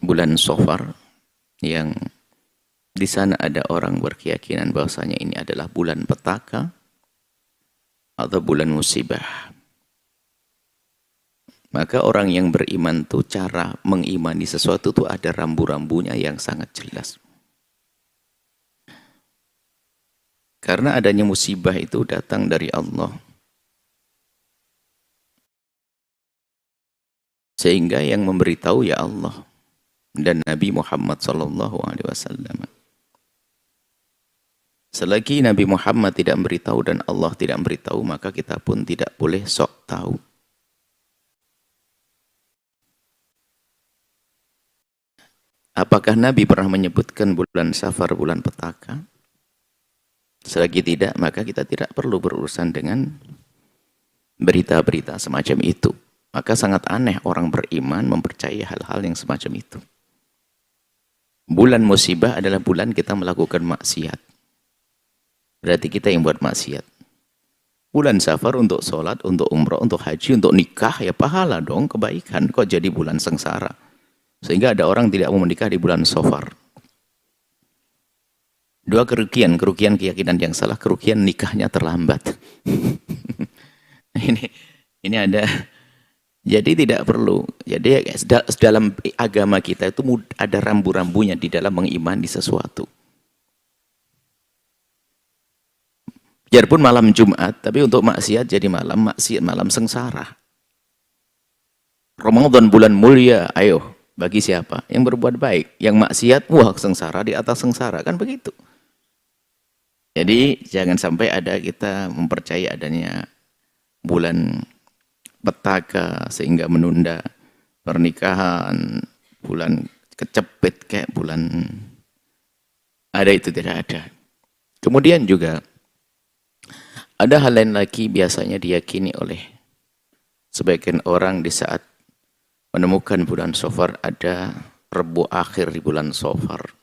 bulan Safar yang di sana ada orang berkeyakinan bahwasanya ini adalah bulan petaka atau bulan musibah. Maka orang yang beriman tuh cara mengimani sesuatu tuh ada rambu-rambunya yang sangat jelas. Karena adanya musibah itu datang dari Allah. Sehingga yang memberitahu ya Allah dan Nabi Muhammad SAW. Selagi Nabi Muhammad tidak memberitahu dan Allah tidak memberitahu, maka kita pun tidak boleh sok tahu. Apakah Nabi pernah menyebutkan bulan Safar bulan petaka? Selagi tidak, maka kita tidak perlu berurusan dengan berita-berita semacam itu. Maka sangat aneh orang beriman mempercayai hal-hal yang semacam itu. Bulan musibah adalah bulan kita melakukan maksiat. Berarti kita yang buat maksiat. Bulan Safar untuk sholat, untuk umrah, untuk haji, untuk nikah, ya pahala dong, kebaikan. Kok jadi bulan sengsara? Sehingga ada orang tidak mau menikah di bulan Safar. Dua kerugian keyakinan yang salah, kerugian nikahnya terlambat. ini ada. Jadi tidak perlu. Jadi dalam agama kita itu ada rambu-rambunya di dalam mengimani sesuatu. Biarpun malam Jumat, tapi untuk maksiat jadi malam maksiat, malam sengsara. Ramadan bulan mulia, ayo bagi siapa? Yang berbuat baik, yang maksiat, wah sengsara di atas sengsara, kan begitu. Jadi jangan sampai ada kita mempercayai adanya bulan petaka sehingga menunda pernikahan, bulan kecepit kayak bulan ada, itu tidak ada. Kemudian juga ada hal lain lagi biasanya diyakini oleh sebagian orang di saat menemukan bulan Safar ada Rebu akhir di bulan Safar.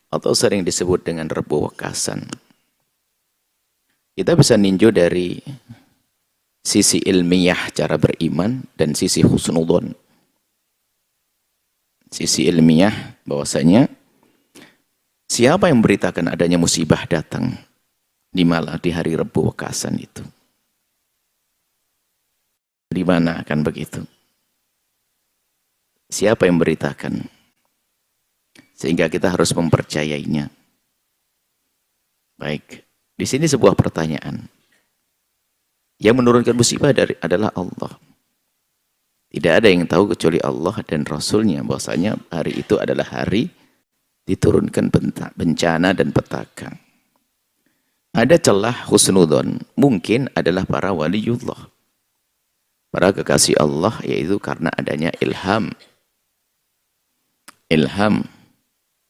Atau sering disebut dengan Rebu Wekasan. Kita bisa ninjau dari sisi ilmiah cara beriman dan sisi husnudon. Sisi ilmiah bahwasanya siapa yang memberitakan adanya musibah datang di hari Rebu Wekasan itu? Di mana akan begitu? Siapa yang memberitakan? Sehingga kita harus mempercayainya. Baik, di sini sebuah pertanyaan. Yang menurunkan musibah adalah Allah. Tidak ada yang tahu kecuali Allah dan Rasulnya bahwasanya hari itu adalah hari diturunkan bencana dan petaka. Ada celah husnudon, mungkin adalah para waliullah, para kekasih Allah, yaitu karena adanya ilham.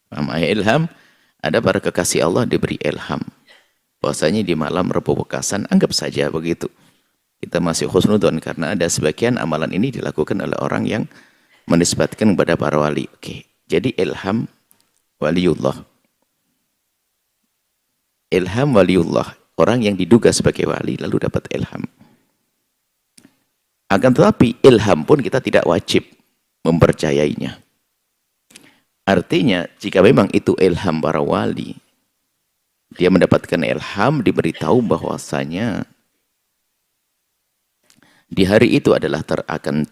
Namanya ilham, ada para kekasih Allah diberi ilham. Bahwasanya di malam Rebu Wekasan, anggap saja begitu. Kita masih husnudon karena ada sebagian amalan ini dilakukan oleh orang yang menisbatkan kepada para wali. Oke, jadi ilham waliullah. Ilham waliullah, orang yang diduga sebagai wali lalu dapat ilham. Akan tetapi ilham pun kita tidak wajib mempercayainya. Artinya, jika memang itu ilham para wali, dia mendapatkan ilham, diberitahu bahwasanya di hari itu adalah akan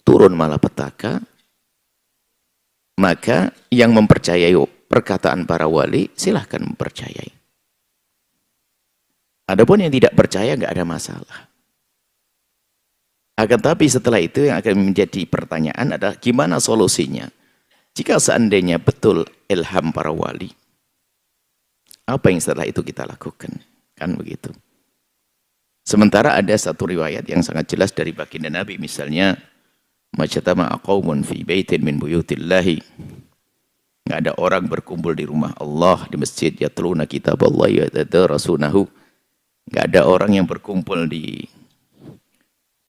turun malapetaka, maka yang mempercayai perkataan para wali, silahkan mempercayai. Adapun yang tidak percaya, nggak ada masalah. Akan tapi setelah itu yang akan menjadi pertanyaan adalah gimana solusinya? Jika seandainya betul ilham para wali, apa yang setelah itu kita lakukan? Kan begitu. Sementara ada satu riwayat yang sangat jelas dari baginda Nabi, misalnya, majtama'a qaumun fi baitin min buyutillahi. Nggak ada orang berkumpul di rumah Allah, di masjid, yatluna kitaballahi wa yatadarasunahu. Nggak ada orang yang berkumpul di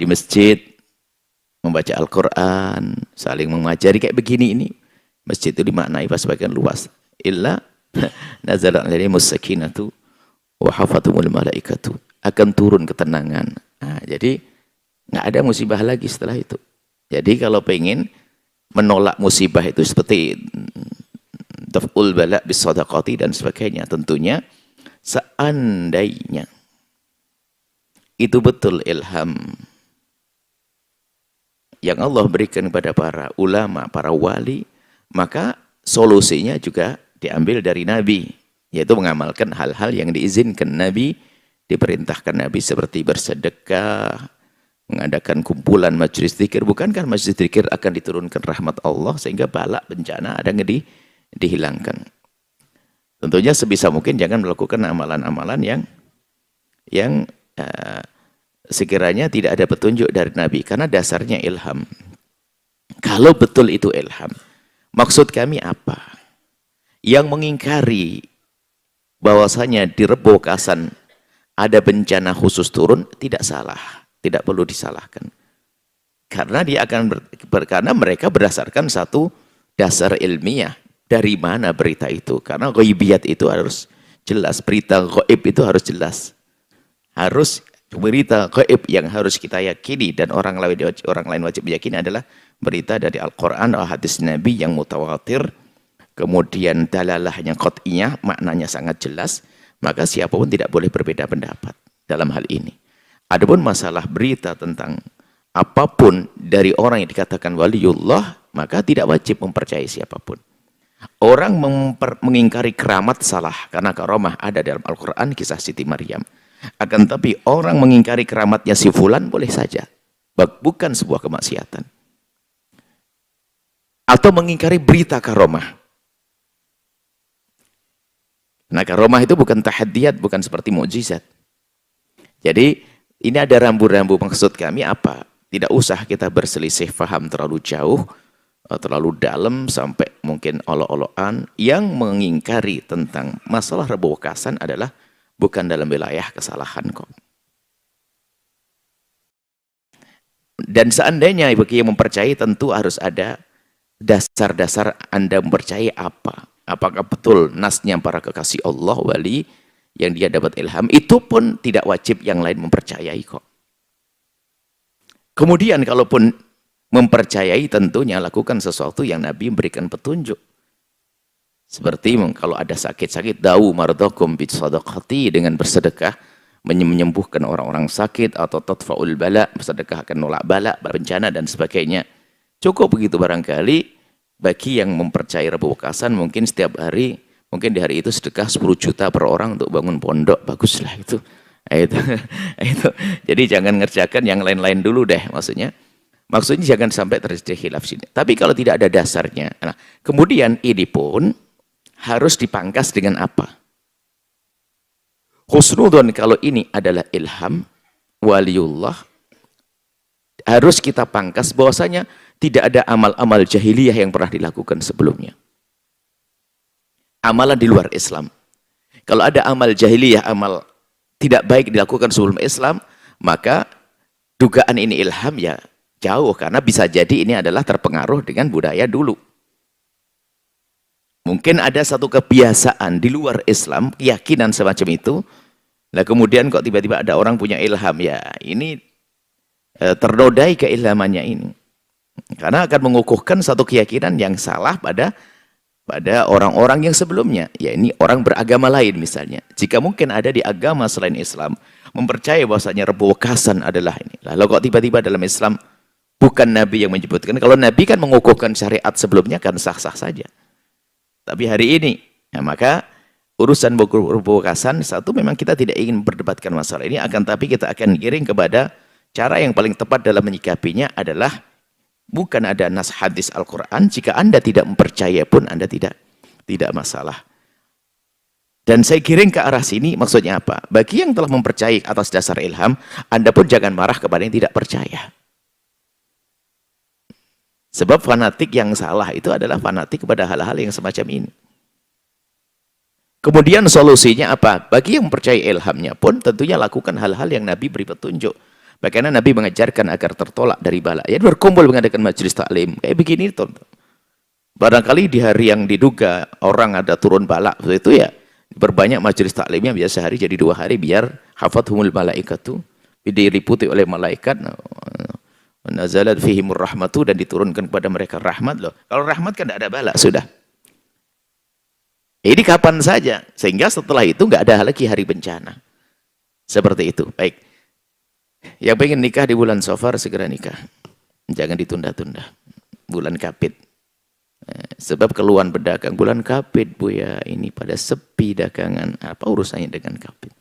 masjid, membaca Al-Quran, saling mengajari kayak begini ini. Masjid itu dimaknai sebagian luas. Illa nazala alaihimus sakinatu wa hafathumul malaikatu. Akan turun ketenangan. Nah, jadi nggak ada musibah lagi setelah itu. Jadi kalau pengen menolak musibah itu seperti daf'ul bala bis sadaqati dan sebagainya. Tentunya seandainya itu betul ilham yang Allah berikan kepada para ulama, para wali, maka solusinya juga diambil dari Nabi, yaitu mengamalkan hal-hal yang diizinkan Nabi, diperintahkan Nabi seperti bersedekah, mengadakan kumpulan majelis zikir. Bukankah majelis zikir akan diturunkan rahmat Allah sehingga bala bencana ada yang dihilangkan. Tentunya sebisa mungkin jangan melakukan amalan-amalan yang sekiranya tidak ada petunjuk dari Nabi, karena dasarnya ilham. Kalau betul itu ilham, maksud kami apa? Yang mengingkari bahwasanya di Rebo Kasan ada bencana khusus turun tidak salah, tidak perlu disalahkan. Karena dia akan karena mereka berdasarkan satu dasar ilmiah. Dari mana berita itu? Karena ghaibiyat itu harus jelas, berita gaib itu harus jelas. Harus berita gaib yang harus kita yakini dan orang lain wajib meyakini adalah berita dari Al-Quran atau hadis Nabi yang mutawatir, kemudian dalalahnya qat'iyah, maknanya sangat jelas, maka siapapun tidak boleh berbeda pendapat dalam hal ini. Adapun masalah berita tentang apapun dari orang yang dikatakan waliullah, maka tidak wajib mempercayai siapapun. Orang mengingkari keramat salah, karena karamah ada dalam Al-Quran, kisah Siti Maryam. Akan tapi orang mengingkari keramatnya si fulan boleh saja, bukan sebuah kemaksiatan. Atau mengingkari berita karamah. Nah, karamah itu bukan tahadiyat, bukan seperti mukjizat. Jadi ini ada rambu-rambu. Maksud kami apa? Tidak usah kita berselisih faham terlalu jauh, terlalu dalam sampai mungkin olok-olokan. Yang mengingkari tentang masalah Rebo Kasan adalah bukan dalam wilayah kesalahan kok. Dan seandainya bagi yang mempercayai, tentu harus ada dasar-dasar Anda mempercayai apa. Apakah betul nasnya para kekasih Allah, wali, yang dia dapat ilham, itu pun tidak wajib yang lain mempercayai kok. Kemudian kalaupun mempercayai, tentunya lakukan sesuatu yang Nabi memberikan petunjuk. Seperti kalau ada sakit-sakit, dawu mardakum bisadaqati, dengan bersedekah menyembuhkan orang-orang sakit, atau tadfa'ul bala, bersedekah akan nolak bala, bencana dan sebagainya. Cukup begitu barangkali. Bagi yang mempercayai Rebo Kasan, mungkin setiap hari, mungkin di hari itu sedekah 10 juta per orang untuk bangun pondok, baguslah itu. Itu. Jadi jangan ngerjakan yang lain-lain dulu deh, maksudnya jangan sampai terjadi khilaf sini. Tapi kalau tidak ada dasarnya, nah, kemudian ini pun harus dipangkas dengan apa? Husnudon, kalau ini adalah ilham waliullah, harus kita pangkas bahwasanya tidak ada amal-amal jahiliyah yang pernah dilakukan sebelumnya. Amalan di luar Islam. Kalau ada amal jahiliyah, amal tidak baik dilakukan sebelum Islam, maka dugaan ini ilham ya jauh, karena bisa jadi ini adalah terpengaruh dengan budaya dulu. Mungkin ada satu kebiasaan di luar Islam, keyakinan semacam itu, nah kemudian kok tiba-tiba ada orang punya ilham, ya ini ternodai keilhamannya ini. Karena akan mengukuhkan satu keyakinan yang salah pada orang-orang yang sebelumnya. Ya ini orang beragama lain misalnya. Jika mungkin ada di agama selain Islam, mempercayai bahwasanya Rebo Kasan adalah ini. Lalu kok tiba-tiba dalam Islam bukan Nabi yang menyebutkan. Kalau Nabi kan mengukuhkan syariat sebelumnya kan sah-sah saja. Tapi hari ini, ya maka urusan Rebo Kasan, satu memang kita tidak ingin berdebatkan masalah ini, akan tapi kita akan giring kepada cara yang paling tepat dalam menyikapinya adalah bukan ada nas hadis Al-Quran. Jika Anda tidak mempercaya pun Anda tidak masalah. Dan saya giring ke arah sini, maksudnya apa? Bagi yang telah mempercayai atas dasar ilham, Anda pun jangan marah kepada yang tidak percaya. Sebab fanatik yang salah itu adalah fanatik kepada hal-hal yang semacam ini. Kemudian solusinya apa? Bagi yang mempercayai ilhamnya pun tentunya lakukan hal-hal yang Nabi beri petunjuk. Bagaimana Nabi mengajarkan agar tertolak dari bala. Ya berkumpul mengadakan majelis taklim. Kayak begini, tonton. Barangkali di hari yang diduga orang ada turun bala, itu ya berbanyak majelis taklimnya, biasa hari jadi 2 hari, biar hafathumul malaikatu, diliputi oleh malaikat. Nazalat fihimur rahmatu, dan diturunkan kepada mereka rahmat loh. Kalau rahmat kan tidak ada bala, sudah. Ini kapan saja, sehingga setelah itu nggak ada lagi hari bencana. Seperti itu. Baik. Yang pengen nikah di bulan Safar segera nikah. Jangan ditunda-tunda. Bulan Kapit. Sebab keluhan pedagang bulan Kapit, Bu ya, ini pada sepi dagangan. Apa urusannya dengan Kapit?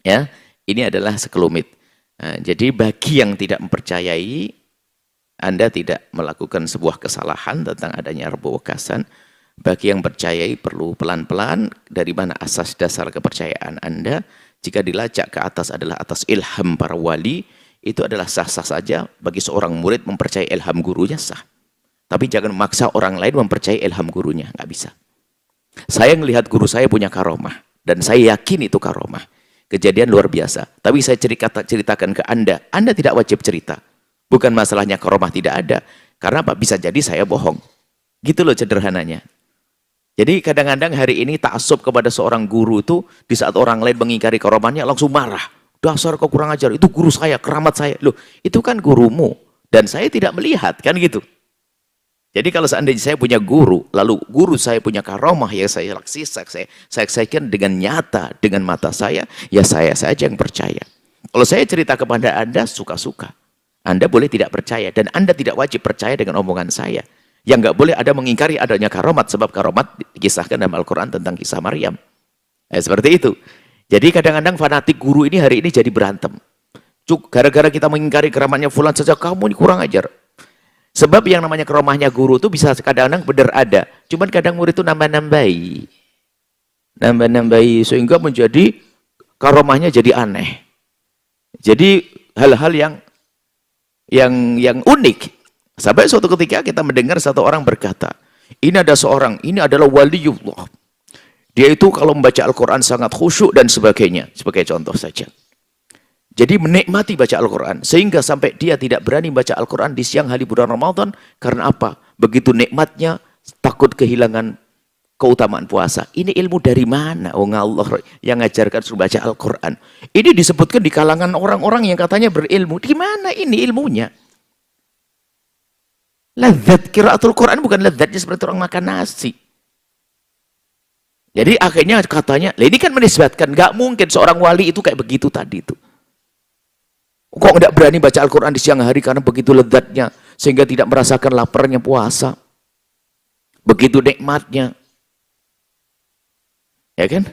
Ya, ini adalah sekelumit. Jadi bagi yang tidak mempercayai, Anda tidak melakukan sebuah kesalahan tentang adanya Rabu Wekasan. Bagi yang percayai perlu pelan-pelan dari mana asas dasar kepercayaan Anda. Jika dilacak ke atas adalah atas ilham para wali, itu adalah sah-sah saja. Bagi seorang murid mempercayai ilham gurunya sah. Tapi jangan memaksa orang lain mempercayai ilham gurunya, nggak bisa. Saya melihat guru saya punya karomah, dan saya yakin itu karomah. Kejadian luar biasa. Tapi saya ceritakan ke Anda tidak wajib cerita. Bukan masalahnya karomah tidak ada. Karena apa? Bisa jadi saya bohong. Gitu loh sederhananya. Jadi kadang-kadang hari ini ta'assub kepada seorang guru itu, di saat orang lain mengingkari karomahnya langsung marah. Dasar kau kurang ajar, itu guru saya, keramat saya. Loh, itu kan gurumu. Dan saya tidak melihat, kan gitu. Jadi kalau seandainya saya punya guru, lalu guru saya punya karomah yang saya saksikan dengan nyata, dengan mata saya, ya saya saja yang percaya. Kalau saya cerita kepada Anda, suka-suka. Anda boleh tidak percaya, dan Anda tidak wajib percaya dengan omongan saya. Yang nggak boleh ada mengingkari adanya karomat, sebab karomat dikisahkan dalam Al-Quran tentang kisah Maryam. Seperti itu. Jadi kadang-kadang fanatik guru ini hari ini jadi berantem. Gara-gara kita mengingkari keramatnya fulan saja, kamu ini kurang ajar. Sebab yang namanya karomahnya guru itu bisa kadang-kadang benar ada. Cuman kadang murid itu nambah-nambahi. Nambah-nambahi sehingga menjadi karomahnya jadi aneh. Jadi hal-hal yang unik. Sampai suatu ketika kita mendengar satu orang berkata, ini adalah waliullah. Dia itu kalau membaca Al-Quran sangat khusyuk dan sebagainya. Sebagai contoh saja. Jadi menikmati baca Al-Quran. Sehingga sampai dia tidak berani baca Al-Quran di siang hari bulan Ramadan. Karena apa? Begitu nikmatnya, takut kehilangan keutamaan puasa. Ini ilmu dari mana? Oh Allah yang ngajarkan suruh baca Al-Quran. Ini disebutkan di kalangan orang-orang yang katanya berilmu. Di mana ini ilmunya? Lezat qiraatul Quran bukan lezatnya seperti orang makan nasi. Jadi akhirnya katanya, ini kan menisbatkan, nggak mungkin seorang wali itu kayak begitu tadi itu. Kok nggak berani baca Al-Quran di siang hari karena begitu lezatnya, sehingga tidak merasakan laparnya puasa. Begitu nikmatnya. Ya kan?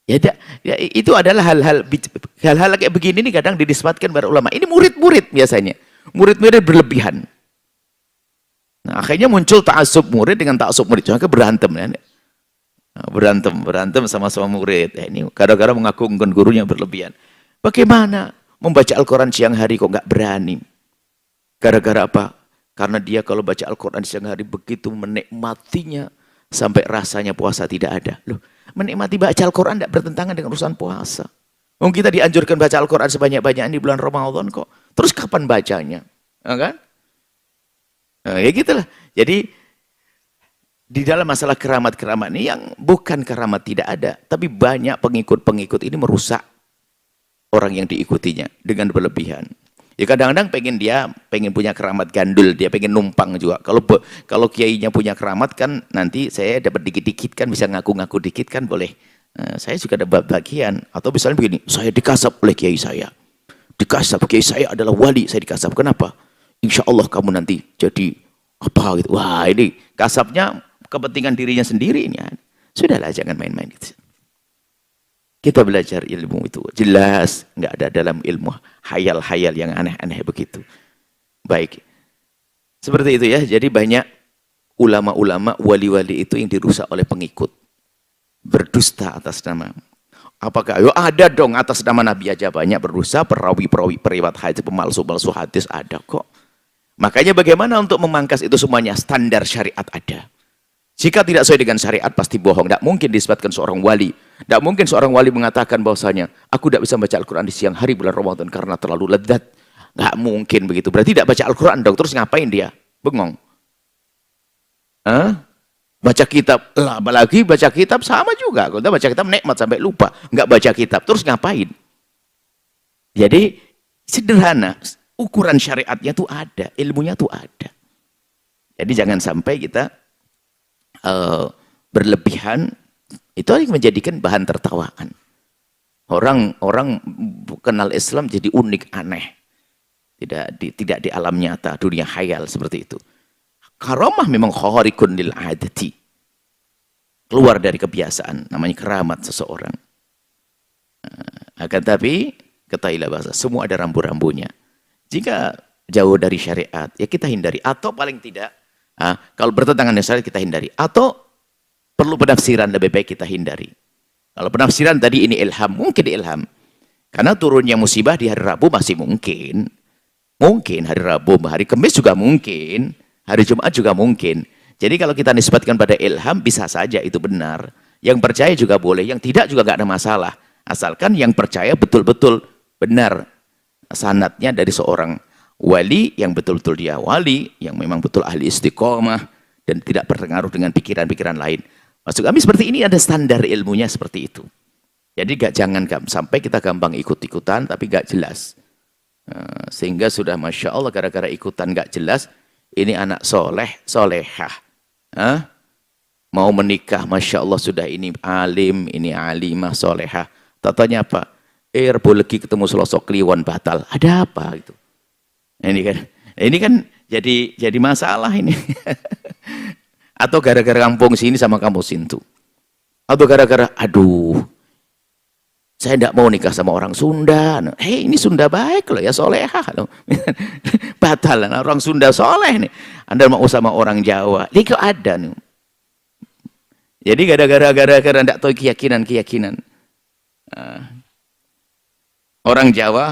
Ya, itu adalah hal-hal kayak begini nih kadang dinisbatkan para ulama. Ini murid-murid biasanya. Murid-murid berlebihan. Nah, akhirnya muncul ta'assub murid dengan ta'assub murid. Maka berantem. Ya. Nah, berantem sama-sama murid. Ini kadang-kadang mengagungkan gurunya berlebihan. Bagaimana membaca Al-Quran siang hari kok nggak berani? Gara-gara apa? Karena dia kalau baca Al-Quran siang hari begitu menikmatinya sampai rasanya puasa tidak ada. Loh, menikmati baca Al-Quran tidak bertentangan dengan urusan puasa. Mungkin kita dianjurkan baca Al-Quran sebanyak-banyaknya di bulan Ramadan kok. Terus kapan bacanya? Ya kan? Nah, ya gitulah. Jadi di dalam masalah keramat-keramat ini yang bukan keramat tidak ada, tapi banyak pengikut-pengikut ini merusak orang yang diikutinya dengan berlebihan. Ya kadang-kadang pengen punya keramat gandul, dia pengen numpang juga. Kalau kiainya punya keramat kan nanti saya dapat dikit-dikit kan, bisa ngaku-ngaku dikit kan boleh. Nah, saya juga dapat bagian. Atau misalnya begini, saya dikasap oleh kiai saya. Dikasap, kiai saya adalah wali, saya dikasap. Kenapa? Insya Allah kamu nanti jadi apa gitu. Wah ini kasapnya kepentingan dirinya sendiri ini. Sudahlah jangan main-main gitu. Kita belajar ilmu itu. Jelas nggak ada dalam ilmu hayal-hayal yang aneh-aneh begitu. Baik. Seperti itu ya. Jadi banyak ulama-ulama, wali-wali itu yang dirusak oleh pengikut. Berdusta atas nama. Apakah? Yo ada dong atas nama Nabi aja banyak berdusta, perawi-perawi, periwat hadis, pemalsu-palsu hadis ada kok. Makanya bagaimana untuk memangkas itu semuanya? Standar syariat ada. Jika tidak sesuai dengan syariat pasti bohong. Tidak mungkin disebutkan seorang wali. Tidak mungkin seorang wali mengatakan bahwasanya aku tidak bisa baca Al-Quran di siang hari bulan Ramadan karena terlalu lezat. Nggak mungkin begitu. Berarti tidak baca Al-Quran dong. Terus ngapain dia? Bengong. Baca kitab. Lah, apalagi baca kitab sama juga. Kalau baca kitab nikmat sampai lupa. Nggak baca kitab. Terus ngapain? Jadi sederhana. ukuran syariatnya tuh ada, ilmunya tuh ada. Jadi jangan sampai kita berlebihan, itu menjadikan bahan tertawaan. Orang kenal Islam jadi unik, aneh. Tidak di alam nyata, dunia khayal seperti itu. Karamah memang kharikun lil adati. Keluar dari kebiasaan, namanya keramat seseorang. Akan tapi, ketahuilah bahasa, semua ada rambu-rambunya. Jika jauh dari syariat, ya kita hindari. Atau paling tidak, kalau bertentangan dengan syariat, kita hindari. Atau perlu penafsiran, lebih baik kita hindari. Kalau penafsiran tadi ini ilham, mungkin ilham. Karena turunnya musibah di hari Rabu masih mungkin. Mungkin hari Rabu, hari Kamis juga mungkin. Hari Jumat juga mungkin. Jadi kalau kita nisbatkan pada ilham, bisa saja itu benar. Yang percaya juga boleh, yang tidak juga nggak ada masalah. Asalkan yang percaya betul-betul benar. Sanadnya dari seorang wali, yang betul-betul dia wali, yang memang betul ahli istiqomah, dan tidak berpengaruh dengan pikiran-pikiran lain. Maksud kami seperti ini, ada standar ilmunya seperti itu. Jadi jangan sampai kita gampang ikut-ikutan, tapi gak jelas. Sehingga sudah Masya Allah, gara-gara ikutan gak jelas, ini anak soleh, solehah. Mau menikah, Masya Allah, sudah ini alim, ini alimah, solehah. Tatanya apa? Rebo lagi ketemu selosok kliwon batal. Ada apa gitu? Ini kan jadi masalah ini. Atau gara-gara kampung sini sama kampung situ. Atau gara-gara, aduh, saya tidak mau nikah sama orang Sunda. Hei, ini Sunda baik loh ya, solehah loh. Batal, orang Sunda soleh nih. Anda mau sama orang Jawa, ini kok ada nih. Jadi gara-gara tidak tahu keyakinan. Orang Jawa,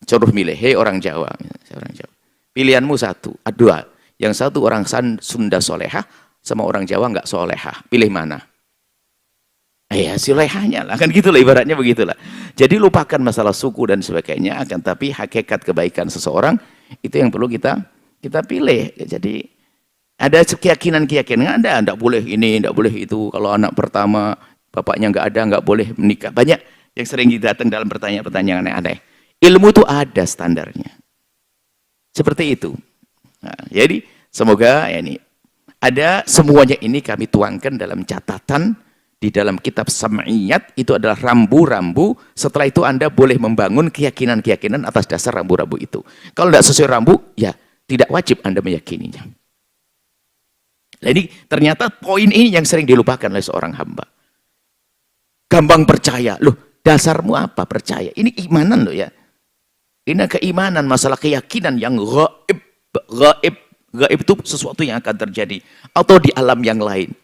suruh milih, hei orang Jawa. Pilihanmu satu, dua. Yang satu orang Sunda solehah, sama orang Jawa nggak solehah. Pilih mana? Ya solehahnya lah, kan gitulah ibaratnya begitulah. Jadi lupakan masalah suku dan sebagainya, akan tapi hakikat kebaikan seseorang itu yang perlu kita pilih. Jadi ada keyakinan Anda tidak boleh ini, tidak boleh itu. Kalau anak pertama bapaknya nggak ada, nggak boleh menikah. Banyak yang sering datang dalam pertanyaan-pertanyaan aneh-aneh. Ilmu itu ada standarnya. Seperti itu. Nah, jadi semoga ya ini ada semuanya ini kami tuangkan dalam catatan di dalam kitab Sam'iyat, itu adalah rambu-rambu. Setelah itu Anda boleh membangun keyakinan-keyakinan atas dasar rambu-rambu itu. Kalau tidak sesuai rambu, ya tidak wajib Anda meyakininya. Jadi ternyata poin ini yang sering dilupakan oleh seorang hamba. Gampang percaya. Loh, dasarmu apa percaya? Ini imanan loh ya. Ini keimanan, masalah keyakinan yang gaib. Gaib itu sesuatu yang akan terjadi. Atau di alam yang lain.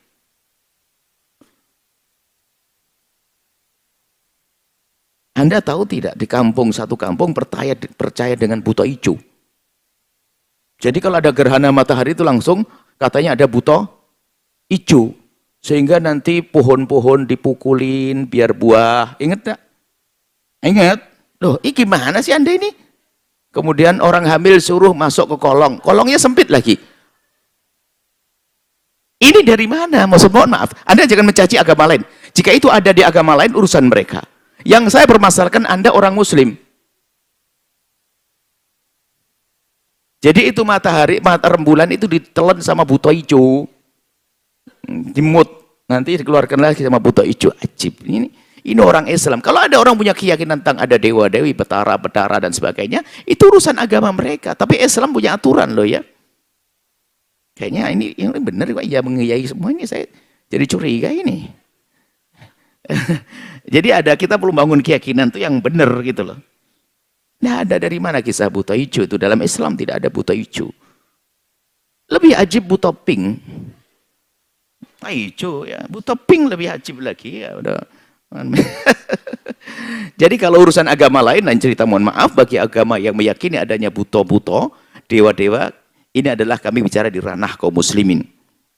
Anda tahu tidak, di satu kampung percaya dengan buta hijau. Jadi kalau ada gerhana matahari itu langsung katanya ada buta hijau. Sehingga nanti pohon-pohon dipukulin biar buah. Ingat tak? Ingat? Loh, ini gimana sih Anda ini? Kemudian orang hamil suruh masuk ke kolong. Kolongnya sempit lagi. Ini dari mana? Mohon maaf. Anda jangan mencaci agama lain. Jika itu ada di agama lain, urusan mereka. Yang saya permasalahkan, Anda orang Muslim. Jadi itu matahari, rembulan itu ditelan sama buta hijau. Dimut. Nanti dikeluarkan lagi sama buta hijau. Ajib. Ini orang Islam. Kalau ada orang punya keyakinan tentang ada dewa-dewi, petara dan sebagainya, itu urusan agama mereka. Tapi Islam punya aturan loh ya. Kayaknya ini benar kok ya mengiyai semua ini, saya jadi curiga ini. Jadi kita perlu bangun keyakinan itu yang benar gitu loh. Nah, ada dari mana kisah buta hijau itu? Dalam Islam tidak ada buta hijau. Lebih ajib buta pink. Hijau ya, buta pink lebih ajib lagi ya udah. Jadi kalau urusan agama lain, dan cerita mohon maaf bagi agama yang meyakini adanya buto-buto, dewa-dewa, ini adalah kami bicara di ranah kaum muslimin.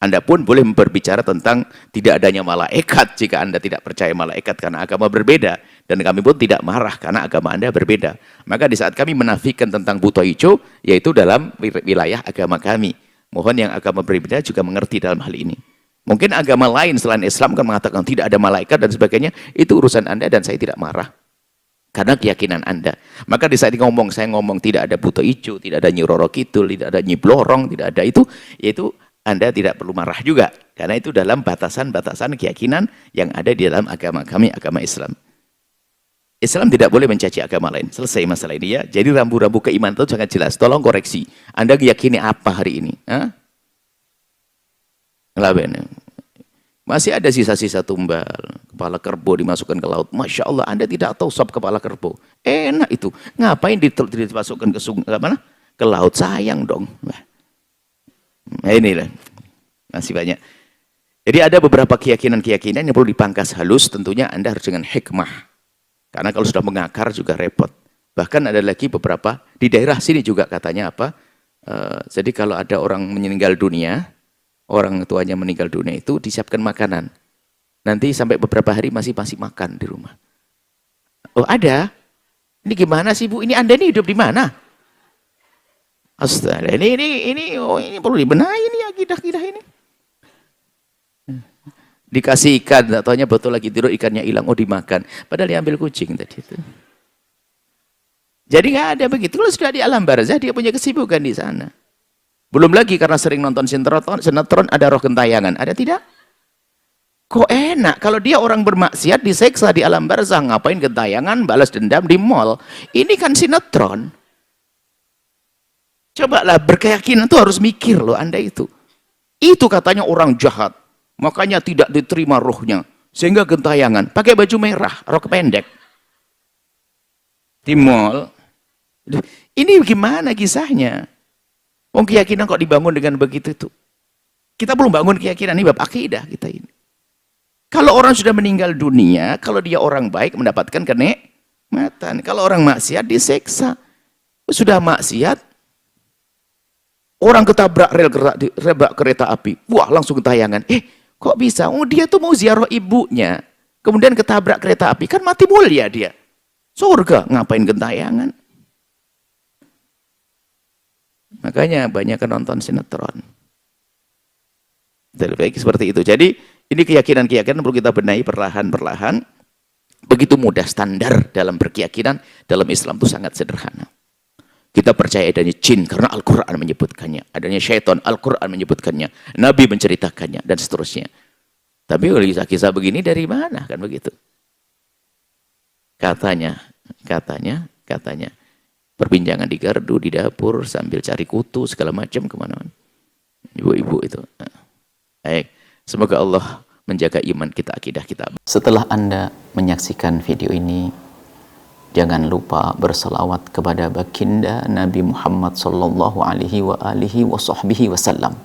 Anda pun boleh berbicara tentang tidak adanya malaikat jika Anda tidak percaya malaikat karena agama berbeda. Dan kami pun tidak marah karena agama Anda berbeda. Maka di saat kami menafikan tentang buto hijau, yaitu dalam wilayah agama kami. Mohon yang agama berbeda juga mengerti dalam hal ini. Mungkin agama lain selain Islam kan mengatakan tidak ada malaikat dan sebagainya. Itu urusan Anda dan saya tidak marah. Karena keyakinan Anda. Maka di saat saya ngomong tidak ada buto ijo, tidak ada Nyi Roro Kidul, tidak ada Nyi Blorong, tidak ada itu, yaitu Anda tidak perlu marah juga. Karena itu dalam batasan-batasan keyakinan yang ada di dalam agama kami, agama Islam. Islam tidak boleh mencaci agama lain. Selesai masalah ini ya. Jadi rambu-rambu keimanan itu sangat jelas. Tolong koreksi. Anda meyakini apa hari ini? Hah? Masih ada sisa-sisa tumbal. Kepala kerbau dimasukkan ke laut. Masya Allah, Anda tidak tahu sop kepala kerbau. Enak itu. Ngapain dimasukkan ke laut? Sayang dong. Nah inilah. Masih banyak. Jadi ada beberapa keyakinan-keyakinan yang perlu dipangkas halus. Tentunya Anda harus dengan hikmah. Karena kalau sudah mengakar juga repot. Bahkan ada lagi beberapa, di daerah sini juga katanya apa. Jadi kalau ada orang meninggal dunia, orang tuanya meninggal dunia itu disiapkan makanan. Nanti sampai beberapa hari masih makan di rumah. Oh ada? Ini gimana sih Bu? Ini Anda ini hidup di mana? Astaga, ini perlu dibenahi ini akidah-akidah ini. Dikasih ikan, tak taunya betul lagi tidur ikannya hilang, oh dimakan. Padahal diambil kucing tadi itu. Jadi nggak ada begitu. Kalau sudah di alam barzah dia punya kesibukan di sana. Belum lagi karena sering nonton sinetron ada roh gentayangan. Ada tidak? Kok enak kalau dia orang bermaksiat diseksa di alam barzah, ngapain gentayangan, balas dendam di mall. Ini kan sinetron. Cobalah berkeyakinan tuh harus mikir loh Anda itu. Itu katanya orang jahat. Makanya tidak diterima rohnya. Sehingga gentayangan. Pakai baju merah, rok pendek. Di mall. Ini gimana kisahnya? Keyakinan kok dibangun dengan begitu itu? Kita belum bangun keyakinan. Ini bab akidah kita ini. Kalau orang sudah meninggal dunia, kalau dia orang baik mendapatkan kenikmatan. Kalau orang maksiat diseksa. Sudah maksiat, orang ketabrak rel kereta api. Wah langsung gentayangan. Kok bisa? Dia tuh mau ziarah ibunya. Kemudian ketabrak kereta api. Kan mati mulia dia. Surga. Ngapain gentayangan? Makanya banyak nonton sinetron. Lebih baik seperti itu. Jadi ini keyakinan-keyakinan perlu kita benahi perlahan-perlahan. Begitu mudah standar dalam berkeyakinan. Dalam Islam itu sangat sederhana. Kita percaya adanya jin karena Al-Quran menyebutkannya. Adanya syaitan, Al-Quran menyebutkannya. Nabi menceritakannya, dan seterusnya. Tapi kisah-kisah begini dari mana? Kan begitu. Katanya. Perbincangan di gardu, di dapur, sambil cari kutu, segala macam kemana-mana. Ibu-ibu itu. Baik. Semoga Allah menjaga iman kita, akidah kita. Setelah Anda menyaksikan video ini, jangan lupa berselawat kepada baginda Nabi Muhammad sallallahu alaihi wa alihi wa sahbihi wasallam.